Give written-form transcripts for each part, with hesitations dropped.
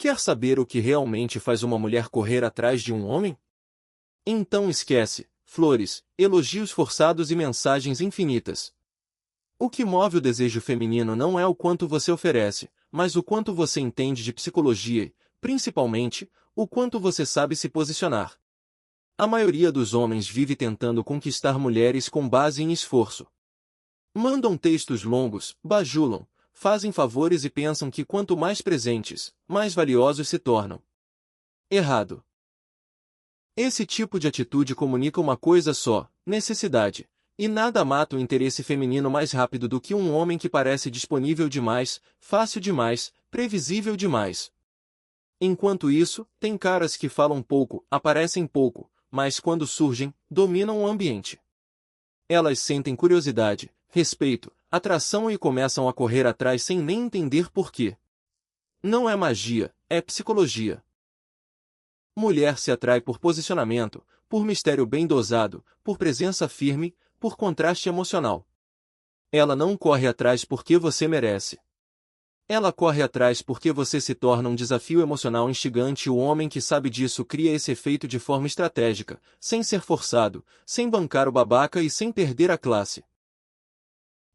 Quer saber o que realmente faz uma mulher correr atrás de um homem? Então esquece flores, elogios forçados e mensagens infinitas. O que move o desejo feminino não é o quanto você oferece, mas o quanto você entende de psicologia e, principalmente, o quanto você sabe se posicionar. A maioria dos homens vive tentando conquistar mulheres com base em esforço. Mandam textos longos, bajulam, fazem favores e pensam que quanto mais presentes, mais valiosos se tornam. Errado. Esse tipo de atitude comunica uma coisa só, necessidade. E nada mata o interesse feminino mais rápido do que um homem que parece disponível demais, fácil demais, previsível demais. Enquanto isso, tem caras que falam pouco, aparecem pouco, mas quando surgem, dominam o ambiente. Elas sentem curiosidade, respeito, atração e começam a correr atrás sem nem entender por quê. Não é magia, é psicologia. Mulher se atrai por posicionamento, por mistério bem dosado, por presença firme, por contraste emocional. Ela não corre atrás porque você merece. Ela corre atrás porque você se torna um desafio emocional instigante e o homem que sabe disso cria esse efeito de forma estratégica, sem ser forçado, sem bancar o babaca e sem perder a classe.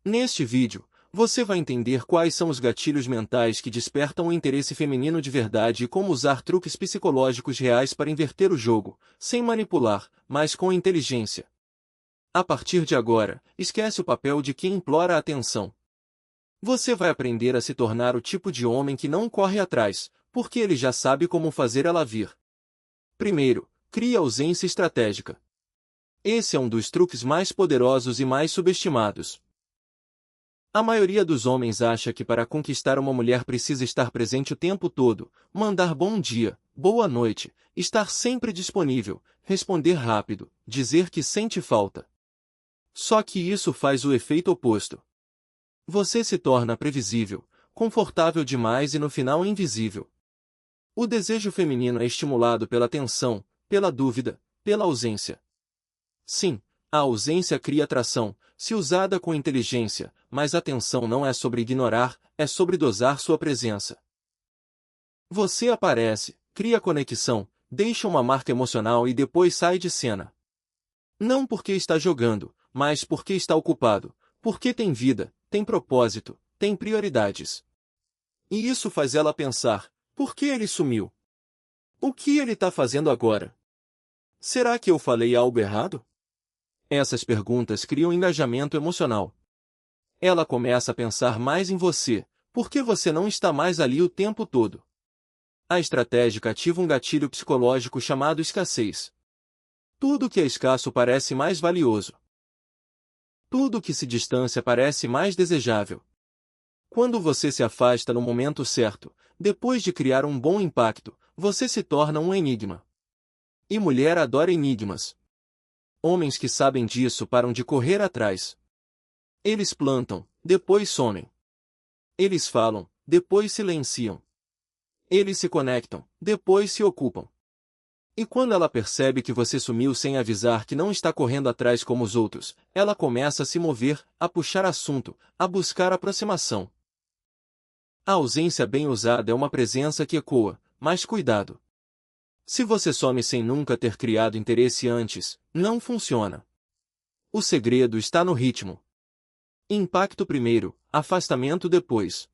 Neste vídeo, você vai entender quais são os gatilhos mentais que despertam o interesse feminino de verdade e como usar truques psicológicos reais para inverter o jogo, sem manipular, mas com inteligência. A partir de agora, esquece o papel de quem implora a atenção. Você vai aprender a se tornar o tipo de homem que não corre atrás, porque ele já sabe como fazer ela vir. Primeiro, crie ausência estratégica. Esse é um dos truques mais poderosos e mais subestimados. A maioria dos homens acha que para conquistar uma mulher precisa estar presente o tempo todo, mandar bom dia, boa noite, estar sempre disponível, responder rápido, dizer que sente falta. Só que isso faz o efeito oposto. Você se torna previsível, confortável demais e no final invisível. O desejo feminino é estimulado pela tensão, pela dúvida, pela ausência. Sim, a ausência cria atração, se usada com inteligência, mas a tensão não é sobre ignorar, é sobre dosar sua presença. Você aparece, cria conexão, deixa uma marca emocional e depois sai de cena. Não porque está jogando, mas porque está ocupado, porque tem vida, tem propósito, tem prioridades. E isso faz ela pensar, por que ele sumiu? O que ele está fazendo agora? Será que eu falei algo errado? Essas perguntas criam engajamento emocional. Ela começa a pensar mais em você, porque você não está mais ali o tempo todo. A estratégia ativa um gatilho psicológico chamado escassez. Tudo que é escasso parece mais valioso. Tudo que se distancia parece mais desejável. Quando você se afasta no momento certo, depois de criar um bom impacto, você se torna um enigma. E mulher adora enigmas. Homens que sabem disso param de correr atrás. Eles plantam, depois somem. Eles falam, depois silenciam. Eles se conectam, depois se ocupam. E quando ela percebe que você sumiu sem avisar que não está correndo atrás como os outros, ela começa a se mover, a puxar assunto, a buscar aproximação. A ausência bem usada é uma presença que ecoa, mas cuidado. Se você some sem nunca ter criado interesse antes, não funciona. O segredo está no ritmo. Impacto primeiro, afastamento depois.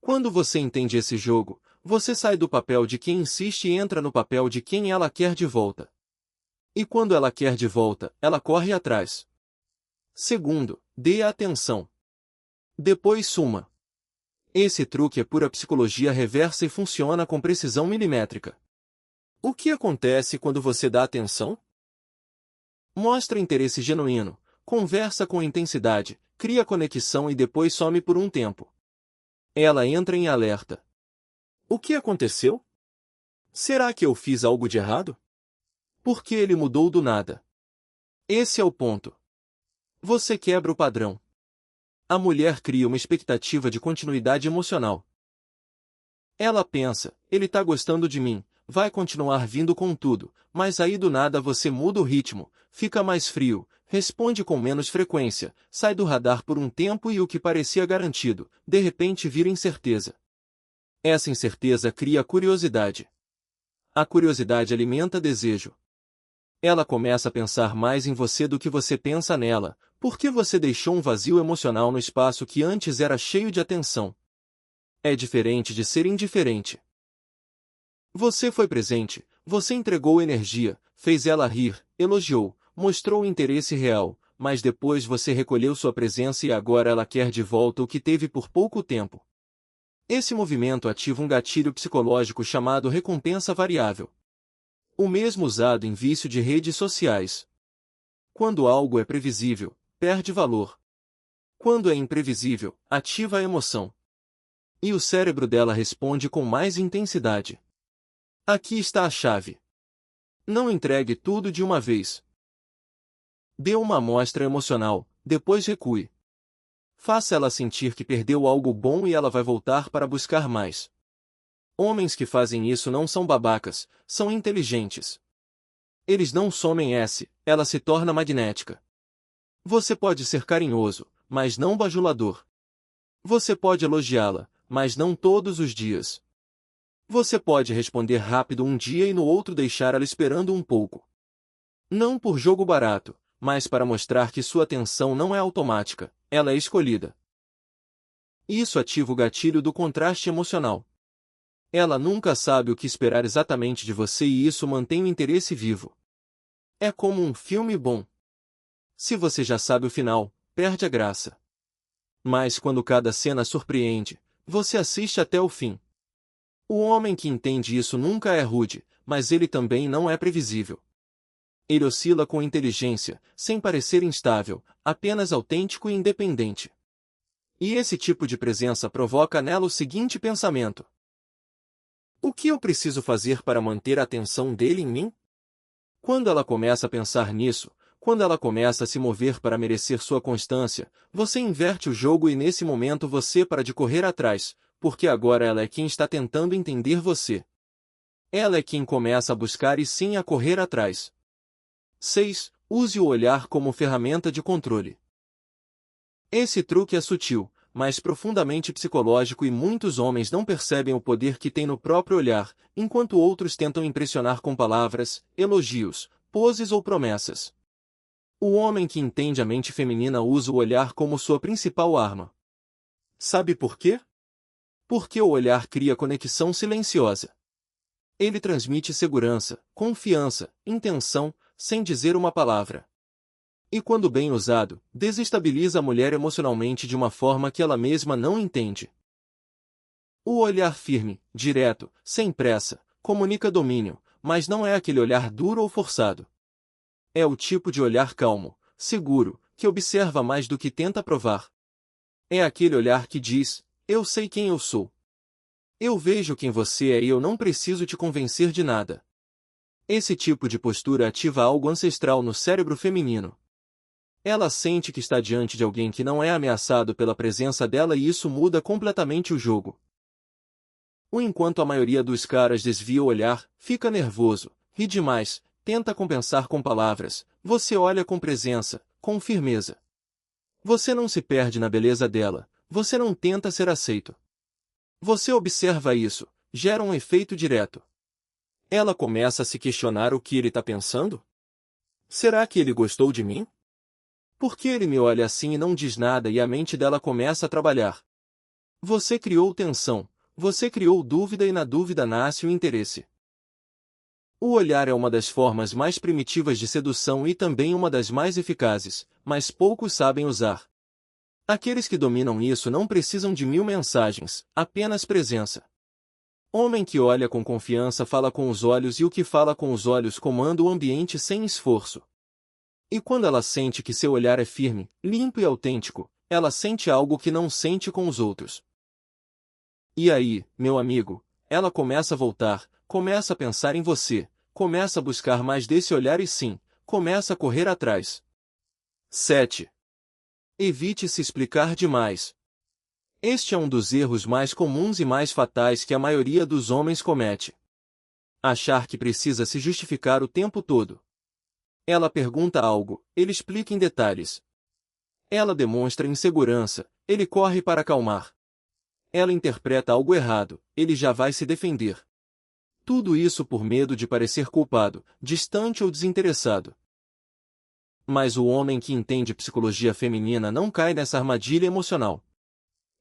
Quando você entende esse jogo, você sai do papel de quem insiste e entra no papel de quem ela quer de volta. E quando ela quer de volta, ela corre atrás. Segundo, dê atenção. Depois suma. Esse truque é pura psicologia reversa e funciona com precisão milimétrica. O que acontece quando você dá atenção? Mostra interesse genuíno, conversa com intensidade, cria conexão e depois some por um tempo. Ela entra em alerta. O que aconteceu? Será que eu fiz algo de errado? Por que ele mudou do nada? Esse é o ponto. Você quebra o padrão. A mulher cria uma expectativa de continuidade emocional. Ela pensa, ele tá gostando de mim, vai continuar vindo com tudo, mas aí do nada você muda o ritmo, fica mais frio, responde com menos frequência, sai do radar por um tempo e o que parecia garantido, de repente vira incerteza. Essa incerteza cria curiosidade. A curiosidade alimenta desejo. Ela começa a pensar mais em você do que você pensa nela, porque você deixou um vazio emocional no espaço que antes era cheio de atenção. É diferente de ser indiferente. Você foi presente, você entregou energia, fez ela rir, elogiou, mostrou interesse real, mas depois você recolheu sua presença e agora ela quer de volta o que teve por pouco tempo. Esse movimento ativa um gatilho psicológico chamado recompensa variável. O mesmo usado em vício de redes sociais. Quando algo é previsível, perde valor. Quando é imprevisível, ativa a emoção. E o cérebro dela responde com mais intensidade. Aqui está a chave. Não entregue tudo de uma vez. Dê uma amostra emocional, depois recue. Faça ela sentir que perdeu algo bom e ela vai voltar para buscar mais. Homens que fazem isso não são babacas, são inteligentes. Eles não somem ela se torna magnética. Você pode ser carinhoso, mas não bajulador. Você pode elogiá-la, mas não todos os dias. Você pode responder rápido um dia e no outro deixar ela esperando um pouco. Não por jogo barato, mas para mostrar que sua atenção não é automática, ela é escolhida. Isso ativa o gatilho do contraste emocional. Ela nunca sabe o que esperar exatamente de você e isso mantém o interesse vivo. É como um filme bom. Se você já sabe o final, perde a graça. Mas quando cada cena surpreende, você assiste até o fim. O homem que entende isso nunca é rude, mas ele também não é previsível. Ele oscila com inteligência, sem parecer instável, apenas autêntico e independente. E esse tipo de presença provoca nela o seguinte pensamento: o que eu preciso fazer para manter a atenção dele em mim? Quando ela começa a pensar nisso, quando ela começa a se mover para merecer sua constância, você inverte o jogo e nesse momento você para de correr atrás, porque agora ela é quem está tentando entender você. Ela é quem começa a buscar e sim a correr atrás. 6. Use o olhar como ferramenta de controle. Esse truque é sutil, mas profundamente psicológico e muitos homens não percebem o poder que tem no próprio olhar, enquanto outros tentam impressionar com palavras, elogios, poses ou promessas. O homem que entende a mente feminina usa o olhar como sua principal arma. Sabe por quê? Porque o olhar cria conexão silenciosa. Ele transmite segurança, confiança, intenção, sem dizer uma palavra. E quando bem usado, desestabiliza a mulher emocionalmente de uma forma que ela mesma não entende. O olhar firme, direto, sem pressa, comunica domínio, mas não é aquele olhar duro ou forçado. É o tipo de olhar calmo, seguro, que observa mais do que tenta provar. É aquele olhar que diz: eu sei quem eu sou. Eu vejo quem você é e eu não preciso te convencer de nada. Esse tipo de postura ativa algo ancestral no cérebro feminino. Ela sente que está diante de alguém que não é ameaçado pela presença dela e isso muda completamente o jogo. Enquanto a maioria dos caras desvia o olhar, fica nervoso, ri demais, tenta compensar com palavras, você olha com presença, com firmeza. Você não se perde na beleza dela, você não tenta ser aceito. Você observa isso, gera um efeito direto. Ela começa a se questionar o que ele está pensando? Será que ele gostou de mim? Por que ele me olha assim e não diz nada e a mente dela começa a trabalhar? Você criou tensão, você criou dúvida e na dúvida nasce o interesse. O olhar é uma das formas mais primitivas de sedução e também uma das mais eficazes, mas poucos sabem usar. Aqueles que dominam isso não precisam de 1000 mensagens, apenas presença. Homem que olha com confiança fala com os olhos e o que fala com os olhos comanda o ambiente sem esforço. E quando ela sente que seu olhar é firme, limpo e autêntico, ela sente algo que não sente com os outros. E aí, meu amigo, ela começa a voltar, começa a pensar em você, começa a buscar mais desse olhar e sim, começa a correr atrás. 7. Evite se explicar demais. Este é um dos erros mais comuns e mais fatais que a maioria dos homens comete. Achar que precisa se justificar o tempo todo. Ela pergunta algo, ele explica em detalhes. Ela demonstra insegurança, ele corre para acalmar. ela interpreta algo errado, ele já vai se defender. Tudo isso por medo de parecer culpado, distante ou desinteressado. Mas o homem que entende psicologia feminina não cai nessa armadilha emocional.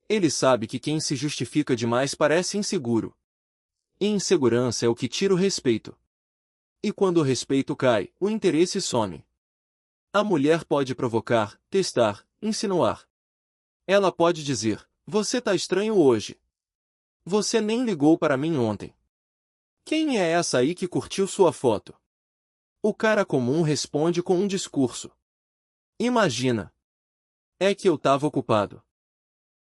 Ele sabe que quem se justifica demais parece inseguro. E insegurança é o que tira o respeito. E quando o respeito cai, o interesse some. A mulher pode provocar, testar, insinuar. Ela pode dizer: você tá estranho hoje. Você nem ligou para mim ontem. Quem é essa aí que curtiu sua foto? O cara comum responde com um discurso. Imagina. É que eu tava ocupado.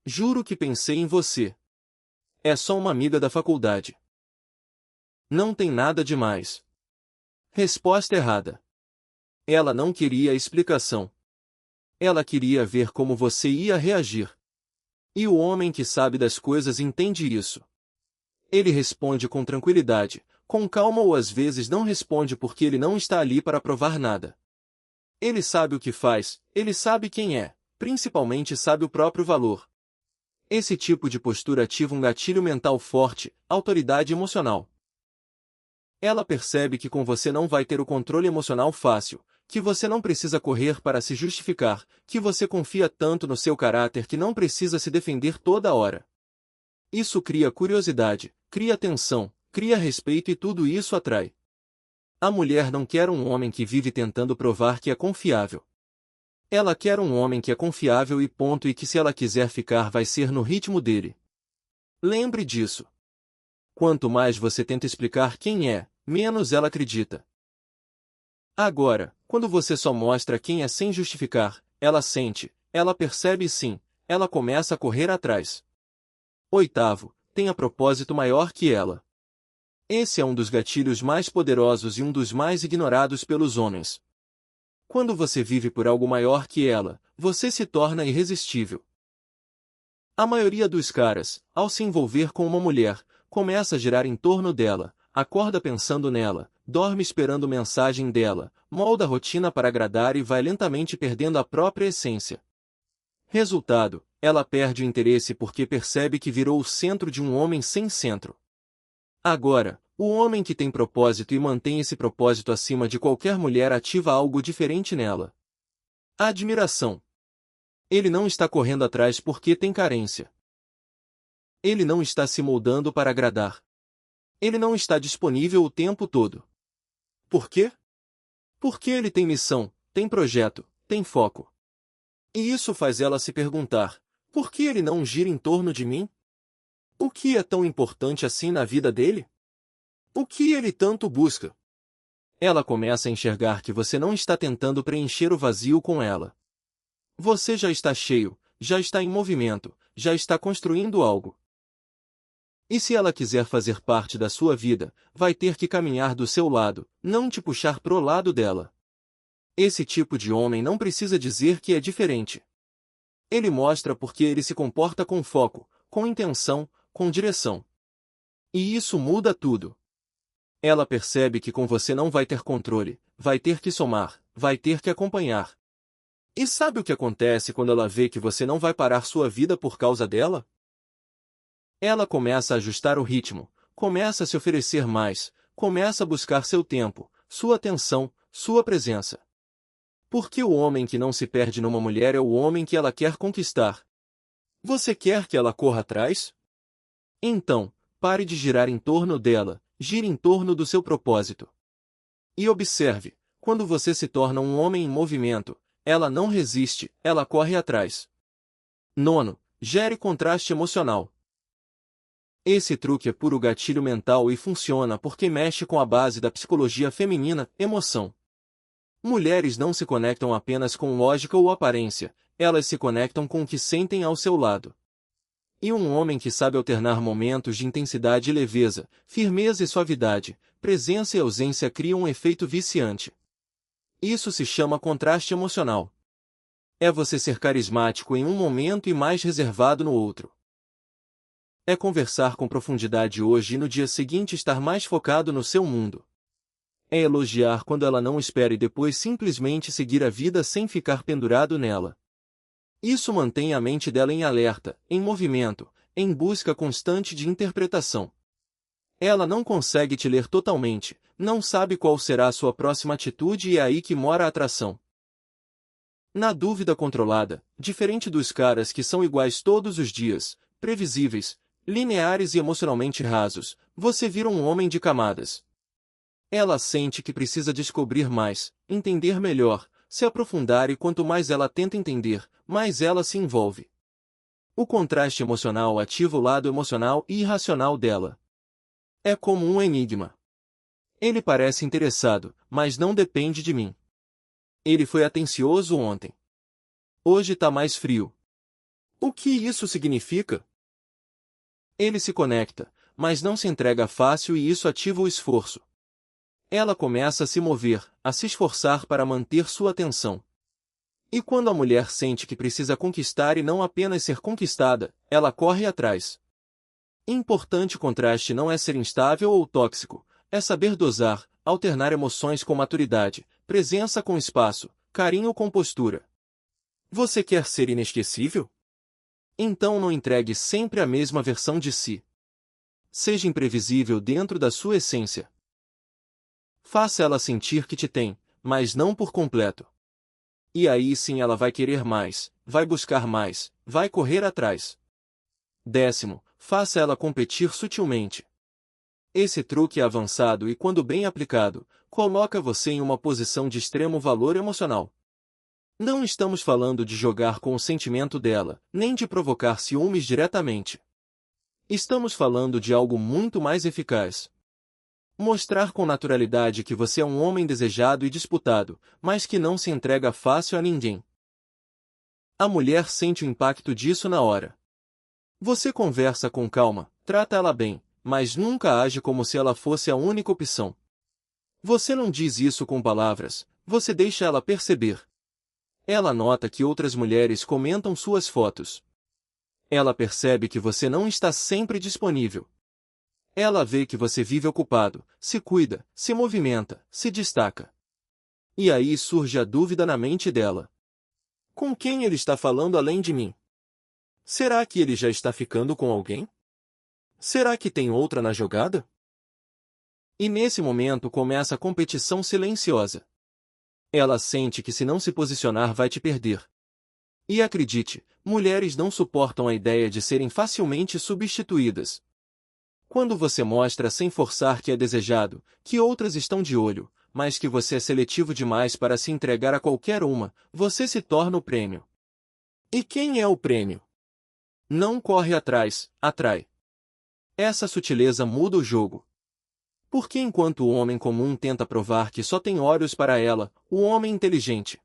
Juro que pensei em você. É só uma amiga da faculdade. Não tem nada demais. Resposta errada. Ela não queria explicação. Ela queria ver como você ia reagir. E o homem que sabe das coisas entende isso. Ele responde com tranquilidade, com calma ou às vezes não responde porque ele não está ali para provar nada. Ele sabe o que faz, ele sabe quem é, principalmente sabe o próprio valor. Esse tipo de postura ativa um gatilho mental forte, autoridade emocional. Ela percebe que com você não vai ter o controle emocional fácil, que você não precisa correr para se justificar, que você confia tanto no seu caráter que não precisa se defender toda hora. Isso cria curiosidade, cria tensão, cria respeito e tudo isso atrai. A mulher não quer um homem que vive tentando provar que é confiável. Ela quer um homem que é confiável e ponto e que se ela quiser ficar vai ser no ritmo dele. Lembre disso. Quanto mais você tenta explicar quem é, menos ela acredita. Agora, quando você só mostra quem é sem justificar, ela sente, ela percebe e sim, ela começa a correr atrás. Oitavo, tenha propósito maior que ela. Esse é um dos gatilhos mais poderosos e um dos mais ignorados pelos homens. Quando você vive por algo maior que ela, você se torna irresistível. A maioria dos caras, ao se envolver com uma mulher, começa a girar em torno dela, acorda pensando nela, dorme esperando mensagem dela, molda a rotina para agradar e vai lentamente perdendo a própria essência. Resultado, ela perde o interesse porque percebe que virou o centro de um homem sem centro. Agora, o homem que tem propósito e mantém esse propósito acima de qualquer mulher ativa algo diferente nela. A admiração. Ele não está correndo atrás porque tem carência. Ele não está se moldando para agradar. Ele não está disponível o tempo todo. Por quê? Porque ele tem missão, tem projeto, tem foco. E isso faz ela se perguntar: por que ele não gira em torno de mim? O que é tão importante assim na vida dele? O que ele tanto busca? Ela começa a enxergar que você não está tentando preencher o vazio com ela. Você já está cheio, já está em movimento, já está construindo algo. E se ela quiser fazer parte da sua vida, vai ter que caminhar do seu lado, não te puxar pro lado dela. Esse tipo de homem não precisa dizer que é diferente. Ele mostra porque ele se comporta com foco, com intenção, com direção. E isso muda tudo. Ela percebe que com você não vai ter controle, vai ter que somar, vai ter que acompanhar. E sabe o que acontece quando ela vê que você não vai parar sua vida por causa dela? Ela começa a ajustar o ritmo, começa a se oferecer mais, começa a buscar seu tempo, sua atenção, sua presença. Porque o homem que não se perde numa mulher é o homem que ela quer conquistar. Você quer que ela corra atrás? Então, pare de girar em torno dela, gire em torno do seu propósito. E observe, quando você se torna um homem em movimento, ela não resiste, ela corre atrás. Nono, gere contraste emocional. Esse truque é puro gatilho mental e funciona porque mexe com a base da psicologia feminina, emoção. Mulheres não se conectam apenas com lógica ou aparência, elas se conectam com o que sentem ao seu lado. E um homem que sabe alternar momentos de intensidade e leveza, firmeza e suavidade, presença e ausência cria um efeito viciante. Isso se chama contraste emocional. É você ser carismático em um momento e mais reservado no outro. É conversar com profundidade hoje e no dia seguinte estar mais focado no seu mundo. É elogiar quando ela não espera e depois simplesmente seguir a vida sem ficar pendurado nela. Isso mantém a mente dela em alerta, em movimento, em busca constante de interpretação. Ela não consegue te ler totalmente, não sabe qual será a sua próxima atitude e é aí que mora a atração. Na dúvida controlada, diferente dos caras que são iguais todos os dias, previsíveis, lineares e emocionalmente rasos, você vira um homem de camadas. Ela sente que precisa descobrir mais, entender melhor, se aprofundar e quanto mais ela tenta entender, mais ela se envolve. O contraste emocional ativa o lado emocional e irracional dela. É como um enigma. Ele parece interessado, mas não depende de mim. Ele foi atencioso ontem. Hoje tá mais frio. O que isso significa? Ele se conecta, mas não se entrega fácil e isso ativa o esforço. Ela começa a se mover, a se esforçar para manter sua atenção. E quando a mulher sente que precisa conquistar e não apenas ser conquistada, ela corre atrás. Importante contraste não é ser instável ou tóxico, é saber dosar, alternar emoções com maturidade, presença com espaço, carinho com postura. Você quer ser inesquecível? Então não entregue sempre a mesma versão de si. Seja imprevisível dentro da sua essência. Faça ela sentir que te tem, mas não por completo. E aí sim ela vai querer mais, vai buscar mais, vai correr atrás. 10º, faça ela competir sutilmente. Esse truque é avançado e, quando bem aplicado, coloca você em uma posição de extremo valor emocional. Não estamos falando de jogar com o sentimento dela, nem de provocar ciúmes diretamente. Estamos falando de algo muito mais eficaz. Mostrar com naturalidade que você é um homem desejado e disputado, mas que não se entrega fácil a ninguém. A mulher sente o impacto disso na hora. Você conversa com calma, trata ela bem, mas nunca age como se ela fosse a única opção. Você não diz isso com palavras, você deixa ela perceber. Ela nota que outras mulheres comentam suas fotos. Ela percebe que você não está sempre disponível. Ela vê que você vive ocupado, se cuida, se movimenta, se destaca. E aí surge a dúvida na mente dela. Com quem ele está falando além de mim? Será que ele já está ficando com alguém? Será que tem outra na jogada? E nesse momento começa a competição silenciosa. Ela sente que se não se posicionar vai te perder. E acredite, mulheres não suportam a ideia de serem facilmente substituídas. Quando você mostra sem forçar que é desejado, que outras estão de olho, mas que você é seletivo demais para se entregar a qualquer uma, você se torna o prêmio. E quem é o prêmio? Não corre atrás, atrai. Essa sutileza muda o jogo. Porque enquanto o homem comum tenta provar que só tem olhos para ela, o homem inteligente,